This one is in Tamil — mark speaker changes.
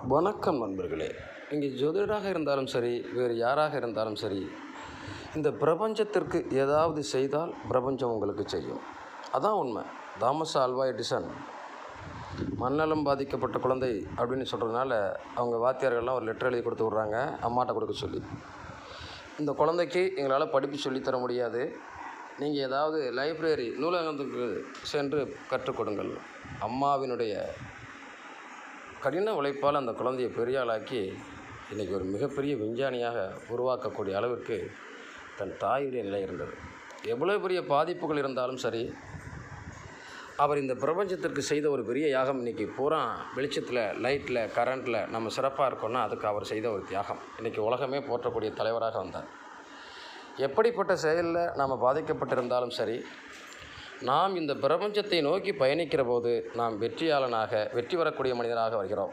Speaker 1: வணக்கம் நண்பர்களே. இங்கே ஜோதிடராக இருந்தாலும் சரி, வேறு யாராக இருந்தாலும் சரி, இந்த பிரபஞ்சத்திற்கு ஏதாவது செய்தால் பிரபஞ்சம் உங்களுக்கு செய்யும். அதான் உண்மை. தாமஸ் ஆல்வா எடிசன் மனநலம் பாதிக்கப்பட்ட குழந்தை அப்படின்னு சொல்கிறதுனால அவங்க வாத்தியார்கள்லாம் ஒரு லெட்டர் எழுதி கொடுத்து விட்றாங்க, அம்மாட்ட கொடுக்க சொல்லி. இந்த குழந்தைக்கு எங்களால் படிப்பு சொல்லித்தர முடியாது, நீங்கள் ஏதாவது லைப்ரரி நூலகத்துக்கு சென்று கற்றுக் கொடுங்கள். அம்மாவினுடைய கடின உழைப்பால் அந்த குழந்தையை பெரிய ஆளாக்கி இன்றைக்கி ஒரு மிகப்பெரிய விஞ்ஞானியாக உருவாக்கக்கூடிய அளவிற்கு தன் தாயுடைய நிலை இருந்தது. எவ்வளோ பெரிய பாதிப்புகள் இருந்தாலும் சரி, அவர் இந்த பிரபஞ்சத்திற்கு செய்த ஒரு பெரிய யாகம் இன்றைக்கி பூரா வெளிச்சத்தில், லைட்டில், கரண்ட்டில் நம்ம சிறப்பாக இருக்கோன்னா அதுக்கு அவர் செய்த ஒரு தியாகம். இன்றைக்கி உலகமே போற்றக்கூடிய தலைவராக வந்தார். எப்படிப்பட்ட செயலில் நாம் பாதிக்கப்பட்டிருந்தாலும் சரி, நாம் இந்த பிரபஞ்சத்தை நோக்கி பயணிக்கிற போது நாம் வெற்றி வரக்கூடிய மனிதராக வருகிறோம்.